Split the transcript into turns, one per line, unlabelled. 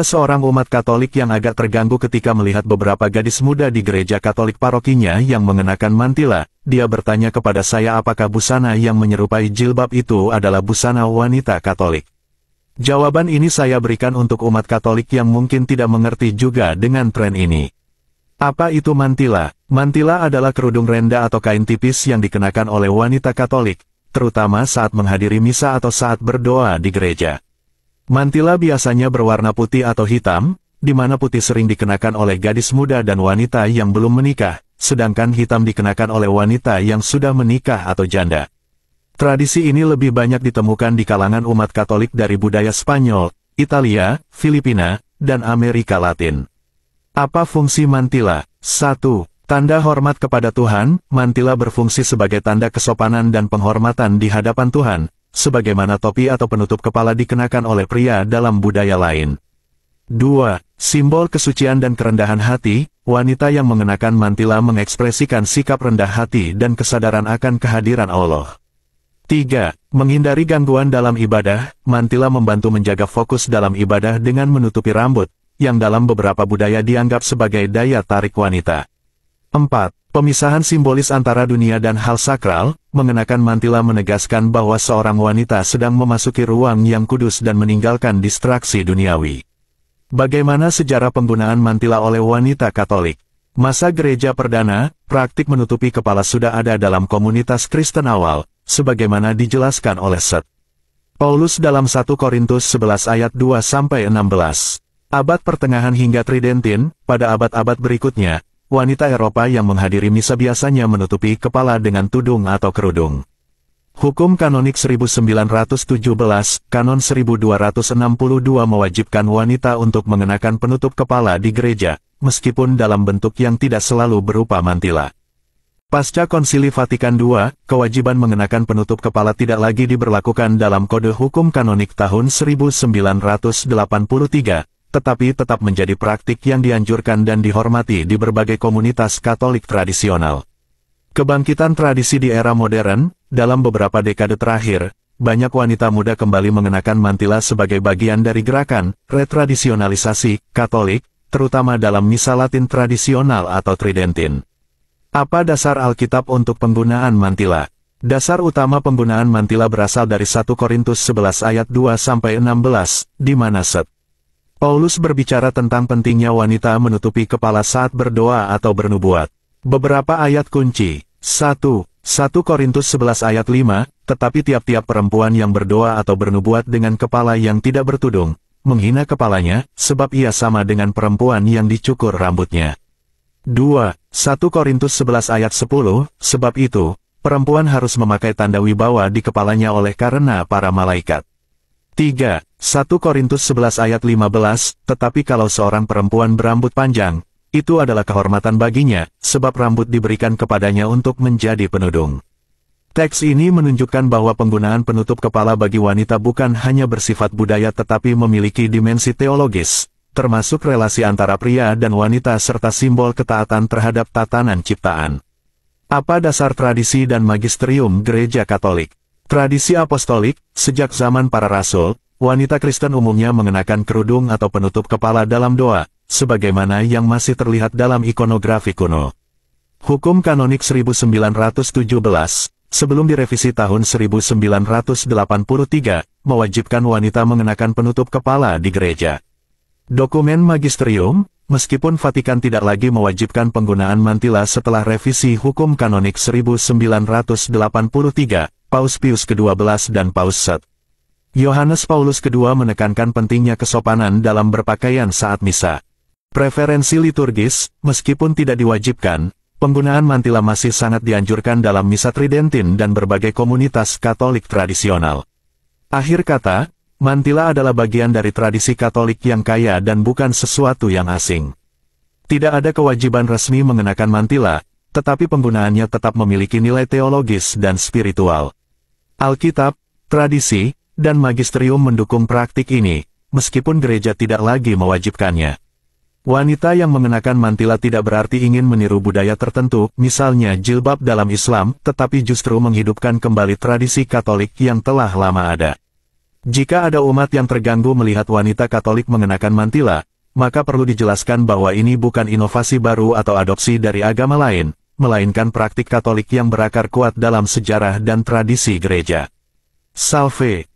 Seorang umat Katolik yang agak terganggu ketika melihat beberapa gadis muda di gereja Katolik parokinya yang mengenakan mantila. Dia bertanya kepada saya apakah busana yang menyerupai jilbab itu adalah busana wanita Katolik. Jawaban ini saya berikan untuk umat Katolik yang mungkin tidak mengerti juga dengan tren ini. Apa itu mantila? Mantila adalah kerudung renda atau kain tipis yang dikenakan oleh wanita Katolik, terutama saat menghadiri misa atau saat berdoa di gereja. Mantila biasanya berwarna putih atau hitam, di mana putih sering dikenakan oleh gadis muda dan wanita yang belum menikah, sedangkan hitam dikenakan oleh wanita yang sudah menikah atau janda. Tradisi ini lebih banyak ditemukan di kalangan umat Katolik dari budaya Spanyol, Italia, Filipina, dan Amerika Latin. Apa fungsi mantila? 1. Tanda hormat kepada Tuhan. Mantila berfungsi sebagai tanda kesopanan dan penghormatan di hadapan Tuhan, sebagaimana topi atau penutup kepala dikenakan oleh pria dalam budaya lain. 2. Simbol kesucian dan kerendahan hati. Wanita yang mengenakan mantila mengekspresikan sikap rendah hati dan kesadaran akan kehadiran Allah. 3. Menghindari gangguan dalam ibadah. Mantila membantu menjaga fokus dalam ibadah dengan menutupi rambut, yang dalam beberapa budaya dianggap sebagai daya tarik wanita. 4. Pemisahan simbolis antara dunia dan hal sakral. Mengenakan mantila menegaskan bahwa seorang wanita sedang memasuki ruang yang kudus dan meninggalkan distraksi duniawi. Bagaimana sejarah penggunaan mantila oleh wanita Katolik? Masa gereja perdana, praktik menutupi kepala sudah ada dalam komunitas Kristen awal, sebagaimana dijelaskan oleh St. Paulus dalam 1 Korintus 11 ayat 2-16. Abad pertengahan hingga Tridentin, pada abad-abad berikutnya, wanita Eropa yang menghadiri misa biasanya menutupi kepala dengan tudung atau kerudung. Hukum Kanonik 1917, Kanon 1262 mewajibkan wanita untuk mengenakan penutup kepala di gereja, meskipun dalam bentuk yang tidak selalu berupa mantila. Pasca Konsili Vatikan II, kewajiban mengenakan penutup kepala tidak lagi diberlakukan dalam Kode Hukum Kanonik tahun 1983, tetapi tetap menjadi praktik yang dianjurkan dan dihormati di berbagai komunitas Katolik tradisional. Kebangkitan tradisi di era modern, dalam beberapa dekade terakhir, banyak wanita muda kembali mengenakan mantila sebagai bagian dari gerakan retradisionalisasi Katolik, terutama dalam misa Latin tradisional atau Tridentin. Apa dasar Alkitab untuk penggunaan mantila? Dasar utama penggunaan mantila berasal dari 1 Korintus 11 ayat 2-16, di mana St. Paulus berbicara tentang pentingnya wanita menutupi kepala saat berdoa atau bernubuat. Beberapa ayat kunci. 1 Korintus 11 ayat 5, tetapi tiap-tiap perempuan yang berdoa atau bernubuat dengan kepala yang tidak bertudung, menghina kepalanya, sebab ia sama dengan perempuan yang dicukur rambutnya. 2 Korintus 11 ayat 10, sebab itu, perempuan harus memakai tanda wibawa di kepalanya oleh karena para malaikat. 3 Korintus 11 ayat 15, tetapi kalau seorang perempuan berambut panjang, itu adalah kehormatan baginya, sebab rambut diberikan kepadanya untuk menjadi penudung. Teks ini menunjukkan bahwa penggunaan penutup kepala bagi wanita bukan hanya bersifat budaya tetapi memiliki dimensi teologis, termasuk relasi antara pria dan wanita serta simbol ketaatan terhadap tatanan ciptaan. Apa dasar tradisi dan magisterium Gereja Katolik? Tradisi apostolik, sejak zaman para rasul, wanita Kristen umumnya mengenakan kerudung atau penutup kepala dalam doa, sebagaimana yang masih terlihat dalam ikonografi kuno. Hukum Kanonik 1917, sebelum direvisi tahun 1983, mewajibkan wanita mengenakan penutup kepala di gereja. Dokumen Magisterium, meskipun Vatikan tidak lagi mewajibkan penggunaan mantila setelah revisi Hukum Kanonik 1983, Paus Pius ke-12 dan Paus St. Yohanes Paulus II menekankan pentingnya kesopanan dalam berpakaian saat misa. Preferensi liturgis, meskipun tidak diwajibkan, penggunaan mantila masih sangat dianjurkan dalam misa Tridentin dan berbagai komunitas Katolik tradisional. Akhir kata, mantila adalah bagian dari tradisi Katolik yang kaya dan bukan sesuatu yang asing. Tidak ada kewajiban resmi mengenakan mantila, tetapi penggunaannya tetap memiliki nilai teologis dan spiritual. Alkitab, tradisi, dan magisterium mendukung praktik ini, meskipun gereja tidak lagi mewajibkannya. Wanita yang mengenakan mantila tidak berarti ingin meniru budaya tertentu, misalnya jilbab dalam Islam, tetapi justru menghidupkan kembali tradisi Katolik yang telah lama ada. Jika ada umat yang terganggu melihat wanita Katolik mengenakan mantila, maka perlu dijelaskan bahwa ini bukan inovasi baru atau adopsi dari agama lain, melainkan praktik Katolik yang berakar kuat dalam sejarah dan tradisi gereja. Salve.